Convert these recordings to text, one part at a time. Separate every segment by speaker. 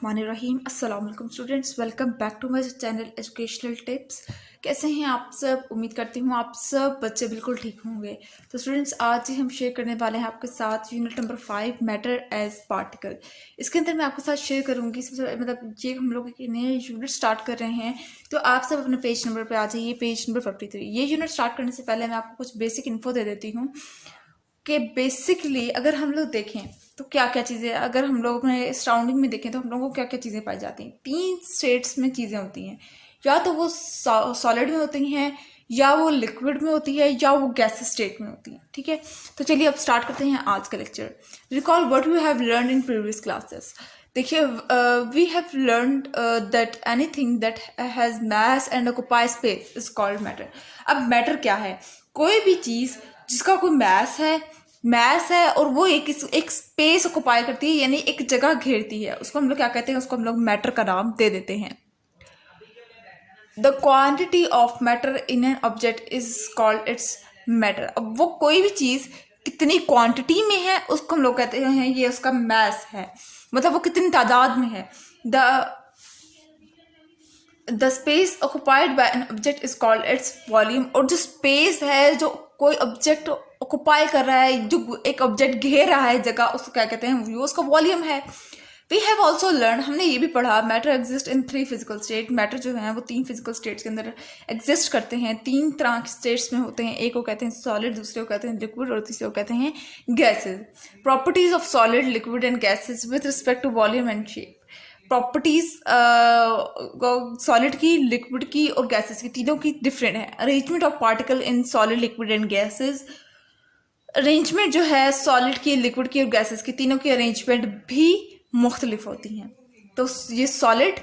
Speaker 1: बिस्मिल्लाहिर्रहमानिर्रहीम। अस्सलाम वालेकुम students, welcome back to my channel educational tips. कैसे हैं आप सब? उम्मीद करती हूँ आप सब बच्चे बिल्कुल ठीक होंगे। तो स्टूडेंट्स, आज ही हम शेयर करने वाले हैं आपके साथ unit number 5 matter as particle. इसके अंदर मैं आपके साथ शेयर करूँगी सबसे ये हम लोग एक नए यूनिट स्टार्ट कर रहे हैं। तो आप सब अपने पेज नंबर पर आ जाइए, पेज नंबर 53। ये यूनिट स्टार्ट करने से पहले मैं आपको कुछ बेसिक इन्फो दे देती हूँ कि बेसिकली अगर हम लोग देखें तो क्या क्या चीज़ें, अगर हम लोग अपने सराउंडिंग में देखें तो हम लोगों को क्या क्या चीज़ें पाई जाती हैं। 3 स्टेट्स में चीज़ें होती हैं, या तो वो सॉलिड में होती हैं, या वो लिक्विड में होती है, या वो गैस स्टेट में होती है। ठीक है, तो चलिए अब स्टार्ट करते हैं आज का lecture. Recall what we have learn in previous classes. देखिए, we have learned that anything that has mass and occupy space is called matter. अब मैटर क्या है? कोई भी चीज़ जिसका कोई मैस है और वो एक स्पेस ऑक्युपाई करती है, यानी एक जगह घेरती है, उसको हम लोग क्या कहते हैं? उसको हम लोग मैटर का नाम दे देते हैं। The quantity of matter in an object is called its matter. अब वो कोई भी चीज़ कितनी क्वांटिटी में है उसको हम लोग कहते हैं ये उसका मैस है, मतलब वो कितनी तादाद में है। The space occupied by an object is called its volume. और जो स्पेस है जो कोई ऑब्जेक्ट ऑक्युपाई कर रहा है, जो एक ऑब्जेक्ट घेर रहा है जगह, उसको क्या कहते हैं? वो उसका वॉल्यूम है। वी हैव ऑल्सो लर्न, हमने ये भी पढ़ा, matter exist in 3 physical state. Matter जो है वो 3 फिजिकल स्टेट्स के अंदर एग्जिस्ट करते हैं। 3 तरह के स्टेट्स में होते हैं। एक को कहते हैं सॉलिड, दूसरे को कहते हैं लिक्विड, और तीसरे को कहते हैं gases. Properties of solid, liquid and gases with respect to volume and shape. Properties solid की, लिक्विड की और गैसेस की, तीनों की डिफरेंट है। Arrangement of particle in solid, liquid and gases. Arrangement जो है सॉलिड की, लिक्विड की और गैसेस की, तीनों की अरेंजमेंट भी मुख्तलिफ होती हैं। तो ये सॉलिड,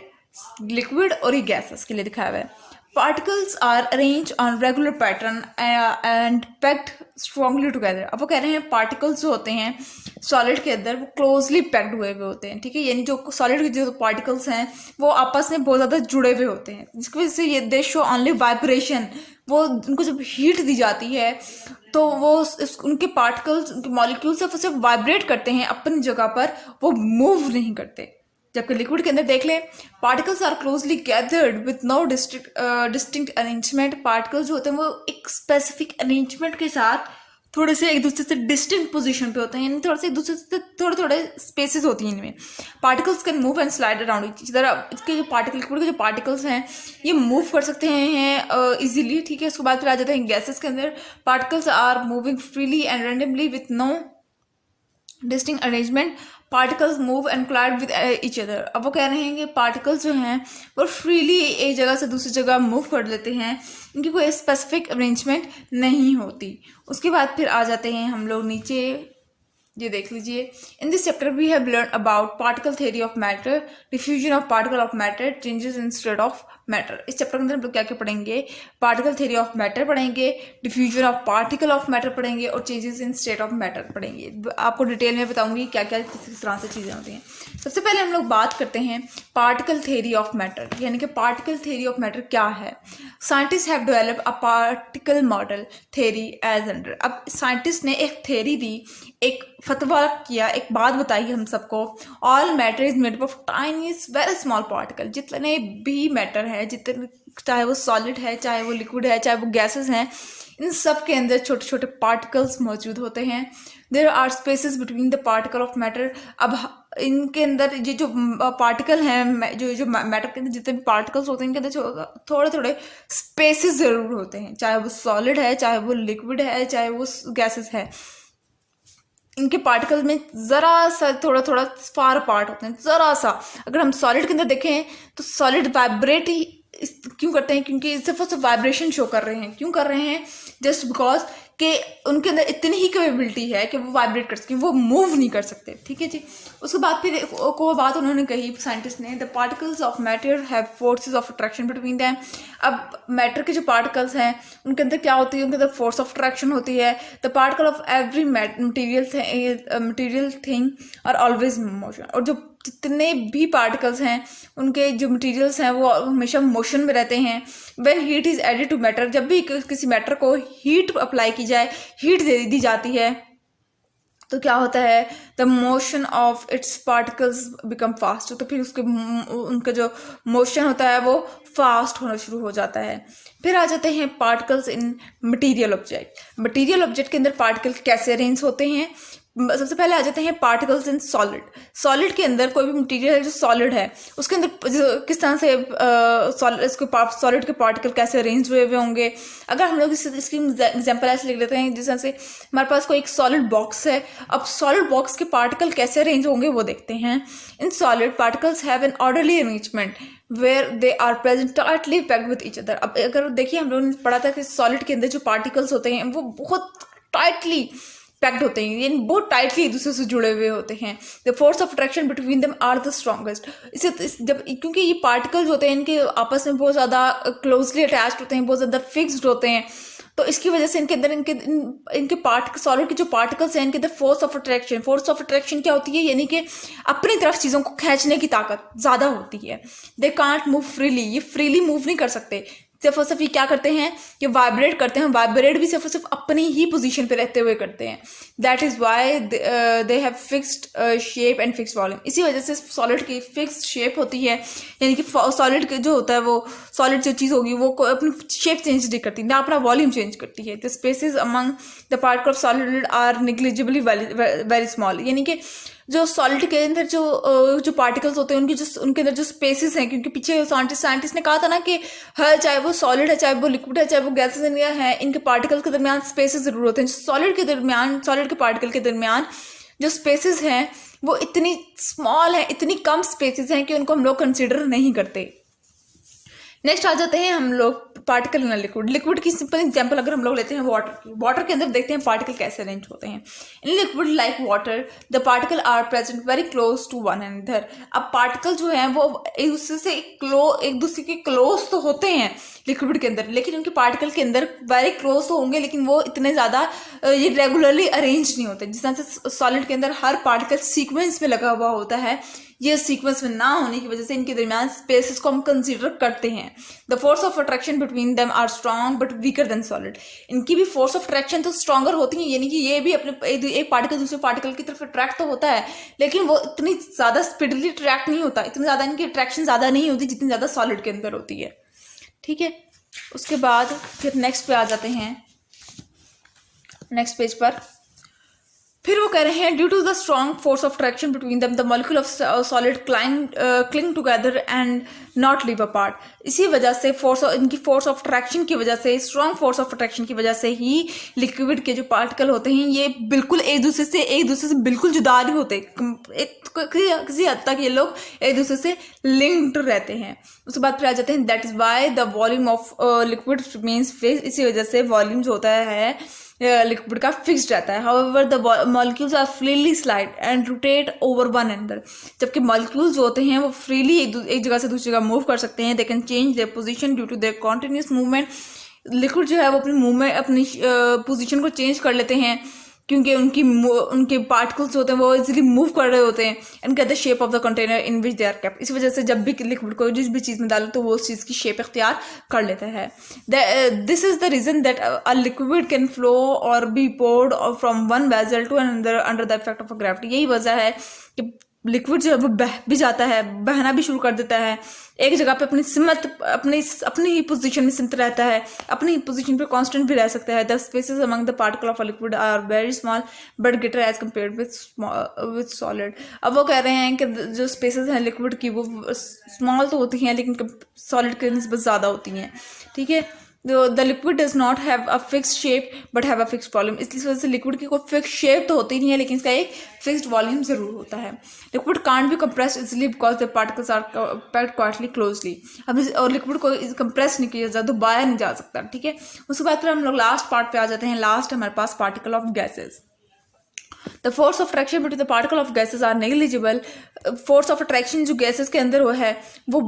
Speaker 1: लिक्विड और ये गैसेस के लिए दिखाया हुआ है। Particles are arrange on regular pattern and packed strongly together. अब वो कह रहे हैं पार्टिकल्स जो होते हैं सॉलिड के अंदर वो क्लोजली पैक्ड हुए हुए होते हैं। ठीक है, यानी जो सॉलिड के जो पार्टिकल्स हैं वो आपस में बहुत ज़्यादा जुड़े हुए होते हैं, जिसकी वजह से ये दे शो ओनली वाइब्रेशन। वो उनको जब हीट दी जाती है तो वो उनके पार्टिकल्स, उनके मॉलिक्यूल सिर्फ वाइब्रेट करते हैं अपनी जगह पर, वो मूव नहीं करते। जबकि लिक्विड के अंदर देख लें, particles are closely gathered with no distinct arrangement. Particles जो होते हैं वो एक स्पेसिफिक अरेंजमेंट के साथ थोड़े से एक दूसरे से डिस्टिंक्ट पोजीशन पे होते हैं, यानी थोड़े से एक दूसरे से थोड़े स्पेसेस होती हैं इनमें। Particles can move and slide around each other. इसके जो लिक्विड के जो पार्टिकल्स हैं ये मूव कर सकते हैं इजीली। ठीक है, उसके बाद फिर आ जाते हैं गैसेस के अंदर। Particles are moving freely and randomly with no distinct arrangement. Particles move and collide with each other. अब वो कह रहे हैं कि पार्टिकल्स जो हैं वो फ्रीली एक जगह से दूसरी जगह मूव कर लेते हैं, इनकी कोई स्पेसिफिक अरेंजमेंट नहीं होती। उसके बाद फिर आ जाते हैं हम लोग नीचे, ये देख लीजिए। In this chapter we have learn about particle theory of matter, diffusion of particle of matter, changes in state of matter. इस चैप्टर के अंदर हम लोग क्या क्या पढ़ेंगे? पार्टिकल थ्योरी ऑफ मैटर पढ़ेंगे, diffusion of particle of matter पढ़ेंगे, और changes in state of matter पढ़ेंगे। आपको डिटेल में बताऊंगी क्या क्या किस तरह से चीज़ें होती हैं। सबसे पहले हम लोग बात करते हैं पार्टिकल थ्योरी ऑफ मैटर, यानी कि पार्टिकल थ्योरी ऑफ मैटर क्या है। Scientist have developed a particle model theory as under. अब साइंटिस्ट ने एक थ्योरी दी, एक फतवा किया, एक बात बताई हम सबको। All matter is made of tiny very small particle. जितने भी मैटर है, जितने, चाहे वो सॉलिड है, चाहे वो लिक्विड है, चाहे वो गैसेस हैं, इन सब के अंदर छोटे छोटे पार्टिकल्स मौजूद होते हैं। There are spaces between the particle of matter. अब इनके अंदर ये जो पार्टिकल हैं, जो मैटर के अंदर जितने भी पार्टिकल्स होते हैं, इनके अंदर थोड़े थोड़े स्पेसेस ज़रूर होते हैं, चाहे वो सॉलिड है, चाहे वो लिक्विड है, चाहे वो गैसेस है। इनके पार्टिकल में ज़रा सा थोड़ा थोड़ा फार पार्ट होते हैं, ज़रा सा। अगर हम सॉलिड के अंदर देखें तो सॉलिड वाइब्रेट ही क्यों करते हैं? क्योंकि सिर्फ सिर्फ वाइब्रेशन शो कर रहे हैं। क्यों कर रहे हैं? जस्ट बिकॉज कि उनके अंदर इतनी ही कैपेबिलिटी है कि वो वाइब्रेट कर सकें, वो मूव नहीं कर सकते। ठीक है जी। उसके बाद फिर को बात उन्होंने कही साइंटिस्ट ने, the particles of matter have forces of attraction between them. अब मैटर के जो पार्टिकल्स हैं उनके अंदर क्या होती है? उनके अंदर फोर्स ऑफ अट्रैक्शन होती है। The particle of every material thing are always motion. और जो जितने भी पार्टिकल्स हैं उनके जो मटेरियल्स हैं वो हमेशा मोशन में रहते हैं। When heat is added to matter, जब भी किसी मैटर को हीट अप्लाई की जाए, हीट दे दी जाती है, तो क्या होता है, the motion of its particles become fast, तो फिर उसके उनका जो मोशन होता है वो फास्ट होना शुरू हो जाता है। फिर आ जाते हैं particles in material object. Material object के अंदर पार्टिकल कैसे अरेंज होते हैं। सबसे पहले आ जाते हैं पार्टिकल्स इन सॉलिड। सॉलिड के अंदर कोई भी मटेरियल है जो सॉलिड है उसके अंदर किस तरह से सॉलिड के पार्टिकल कैसे अरेंज हुए हुए होंगे। अगर हम लोग इसकी एग्जांपल ऐसे लिख लेते हैं, जिस तरह से हमारे पास कोई एक सॉलिड बॉक्स है, अब सॉलिड बॉक्स के पार्टिकल कैसे अरेंज होंगे वो देखते हैं। In solid particles have an orderly arrangement where they are present tightly packed with each other. अब अगर देखिए हम लोगों ने पढ़ा था कि सॉलिड के अंदर जो पार्टिकल्स होते हैं वो बहुत टाइटली पैक्ड होते हैं, यानी बहुत टाइटली एक दूसरे से जुड़े हुए होते हैं। The force of attraction between them are the strongest. जब क्योंकि ये पार्टिकल्स होते हैं इनके आपस में बहुत ज़्यादा क्लोजली अटैच्ड होते हैं, बहुत ज़्यादा फिक्स्ड होते हैं, तो इसकी वजह से इनके अंदर इनके सॉलिड के जो पार्टिकल्स हैं इनके अंदर फोर्स ऑफ अट्रैक्शन क्या होती है, यानी कि अपनी तरफ चीज़ों को खींचने की ताकत ज़्यादा होती है। दे कांट मूव फ्रीली, ये फ्रीली मूव नहीं कर सकते, सिर्फ और सिर्फ ये क्या करते हैं, ये वाइब्रेट करते हैं। वाइब्रेट भी सिर्फ और सिर्फ अपनी ही पोजीशन पे रहते हुए करते हैं। That is why they have fixed shape and fixed volume. इसी वजह से सॉलिड की फिक्स्ड शेप होती है, यानी कि सॉलिड जो होता है वो सॉलिड जो चीज़ होगी वो अपनी शेप चेंज नहीं करती, ना अपना वॉल्यूम चेंज करती है। The spaces among the particle of solid are negligibly very small, यानी कि जो सॉलिड के अंदर जो पार्टिकल्स होते हैं उनके अंदर जो स्पेसेस हैं, क्योंकि पीछे साइंटिस्ट ने कहा था ना कि हर चाहे वो सॉलिड है, चाहे वो लिक्विड है, चाहे वो गैसेस है, इनके पार्टिकल्स के दरमियान स्पेसेस जरूर होते हैं। सॉलिड के पार्टिकल के दरमियान जो स्पेसेस हैं वो इतनी स्मॉल है, इतनी कम स्पेसेस हैं कि उनको हम लोग कंसिडर नहीं करते। नेक्स्ट आ जाते हैं हम लोग पार्टिकल इन लिक्विड। लिक्विड की सिंपल एग्जांपल अगर हम लोग लेते हैं वाटर की, वाटर के अंदर देखते हैं पार्टिकल कैसे अरेंज होते हैं। In liquid like water the particle are present very close to one another. अब पार्टिकल जो हैं वो एक दूसरे के क्लोज तो होते हैं लिक्विड के अंदर, लेकिन उनके पार्टिकल के अंदर वेरी क्लोज तो होंगे, लेकिन वो इतने ज़्यादा ये रेगुलरली अरेंज नहीं होते। जिस तरह से सॉलिड के अंदर हर पार्टिकल सीक्वेंस में लगा हुआ होता है, ये सीक्वेंस में ना होने की वजह से इनके दरमियान स्पेसेस को हम कंसीडर करते हैं। The force of attraction between them are strong but weaker than solid. इनकी भी फोर्स ऑफ अट्रैक्शन तो स्ट्रॉन्गर होती है, यानी कि ये भी अपने एक पार्टिकल दूसरे पार्टिकल की तरफ अट्रैक्ट तो होता है, लेकिन वो इतनी ज़्यादा स्पीडली अट्रैक्ट नहीं होता, इतनी ज़्यादा इनकी अट्रैक्शन ज़्यादा नहीं होती जितनी ज़्यादा सॉलिड के अंदर होती है। ठीक है, उसके बाद फिर नेक्स्ट पे आ जाते हैं, नेक्स्ट पेज पर फिर वो कह रहे हैं due to the strong force of attraction between them the molecule of solid cling together and not leave apart. इसी वजह से इनकी फोर्स ऑफ अट्रैक्शन की वजह से, स्ट्रॉन्ग फोर्स ऑफ अट्रैक्शन की वजह से ही लिक्विड के जो पार्टिकल होते हैं ये बिल्कुल एक दूसरे से बिल्कुल जुदा नहीं होते, किसी हद तक ये लोग एक दूसरे से लिंक्ड रहते हैं। उसके बाद फिर आ जाते हैं that is why the volume of liquid means fix. इसी वजह से वॉल्यूम जो होता है लिक्विड का फिक्स्ड रहता है। However the molecules are freely slide and rotate over one another. जबकि मॉलिक्यूल्स जो होते हैं वो फ्रीली एक जगह से दूसरी जगह मूव कर सकते हैं। They can change their position due to their continuous movement. Liquid जो है वो अपनी पोजीशन को चेंज कर लेते हैं क्योंकि उनके पार्टिकल्स होते हैं वो इजीली मूव कर रहे होते हैं and get the shape of the container in which they are kept. इसी वजह से जब भी लिक्विड को जिस भी चीज़ में डालो तो वो उस चीज़ की शेप इख्तियार कर लेता है। This is the reason that a liquid can flow और be poured from one vessel to another under the effect of gravity. यही वजह है कि लिक्विड जो है वो बह भी जाता है, बहना भी शुरू कर देता है, एक जगह पे अपनी ही पोजीशन में सिमट रहता है, अपनी पोजीशन पे कांस्टेंट भी रह सकता है। The spaces among the particle of a liquid are very small but greater as compared with solid. अब वो कह रहे हैं कि जो स्पेसेस हैं लिक्विड की वो स्मॉल तो होती हैं लेकिन सॉलिड के निस्बत ज़्यादा होती हैं। ठीक है, the liquid does not have a fixed shape but have a fixed volume. इसलिए वजह से लिक्विड की कोई फिक्स शेप तो होती नहीं है लेकिन इसका एक फिक्स्ड वॉल्यूम जरूर होता है। Liquid can't be compressed easily because the particles are packed quietly closely. अब और लिक्विड को कंप्रेस नहीं किया जाता, दबाया नहीं जा सकता। ठीक है, उसके बाद फिर हम लोग लास्ट पार्ट पे आ जाते हैं। लास्ट हमारे पास particle of gases. The force of attraction between the particle of gases are negligible. Force of attraction जो गैसेज के अंदर वो है वो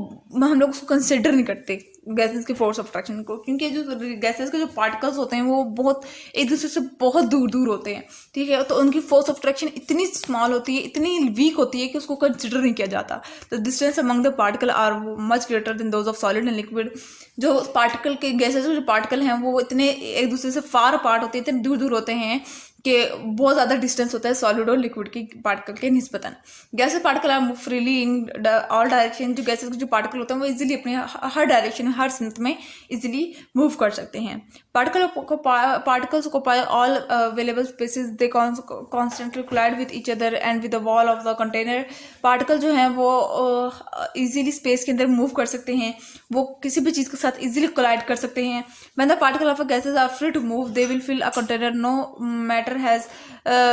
Speaker 1: हम लोग उसको कंसिडर नहीं करते गैसेज के फोर्स ऑफ अट्रैक्शन को, क्योंकि जो गैसेज के जो पार्टिकल्स होते हैं वो बहुत एक दूसरे से बहुत दूर दूर होते हैं। ठीक है, तो उनकी फोर्स ऑफ अट्रैक्शन इतनी स्मॉल होती है, इतनी वीक होती है कि उसको कंसिडर नहीं किया जाता। The distance among the particle are much greater than those of solid and liquid. जो पार्टिकल के गैसेज के जो पार्टिकल हैं वो इतने एक दूसरे से फार अपार्ट होते हैं, इतने दूर दूर होते हैं कि बहुत ज़्यादा डिस्टेंस होता है सॉलिड और लिक्विड की पार्टिकल के निस्बतन। Gases particle are move freely in all direction. जो गैसेस के जो पार्टिकल होते हैं वो इजीली अपने हर डायरेक्शन में, हर सिमत में इजीली मूव कर सकते हैं। Particles occupy all available spaces, they constantly collide with each other and with the wall of the container. Particle जो हैं वो इजीली स्पेस के अंदर मूव कर सकते हैं, वो किसी भी चीज़ के साथ इजीली कोलाइड कर सकते हैं। When the particle of a gases are free to move, they will fill a container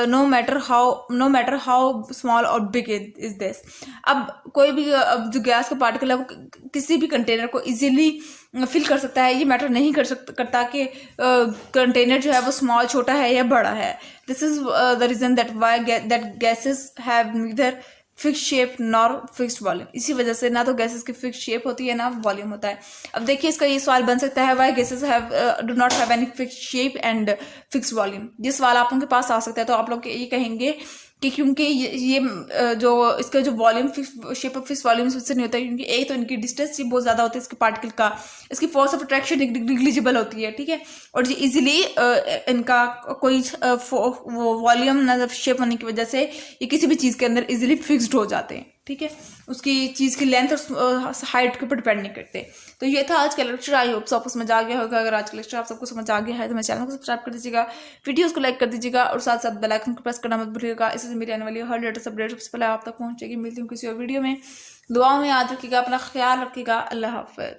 Speaker 1: no matter how small or big is this। अब कोई भी अब जो गैस का पार्टिकल है वो किसी भी कंटेनर को इजीली फिल कर सकता है। ये मैटर नहीं करता कि कंटेनर जो है वो स्मॉल, छोटा है या बड़ा है। This is the reason that gases have neither fix shape nor fixed volume. इसी वजह से ना तो गैसेस की फिक्स शेप होती है ना वॉल्यूम होता है। अब देखिए इसका ये सवाल बन सकता है, why gases do not have any fix shape and fix volume. ये सवाल आप लोगों के पास आ सकता है, तो आप लोग ये कहेंगे कि क्योंकि ये जो इसका जो volume shape of fix volume से नहीं होता है, क्योंकि एक तो इनकी डिस्टेंस ये बहुत ज़्यादा होती है इसके पार्टिकल का, इसकी फोर्स ऑफ अट्रैक्शन निग्लिजिबल होती है, ठीक है, और ये इजीली इनका कोई वॉल्यूम ना शेप होने की वजह से ये किसी भी चीज़ के अंदर इजीली फिक्स्ड हो जाते हैं, ठीक है, उसकी चीज़ की लेंथ और हाइट के ऊपर डिपेंड नहीं करते। तो ये था आज का लेक्चर। आई होप आपको समझ आ गया होगा। अगर आज का लेक्चर आप सबको समझ आ गया है तो मेरे चैनल को सब्सक्राइब कर दीजिएगा, वीडियोस को लाइक कर दीजिएगा और साथ साथ बेल आइकन को प्रेस करना मत भूलिएगा। इससे मेरी आने वाली हर लेटेस्ट अपडेट सबसे पहले आप तक पहुंचेगी। मिलती हूँ किसी और वीडियो में। दुआओं में याद रखिएगा, अपना ख्याल रखिएगा। अल्लाह हाफ़िज़।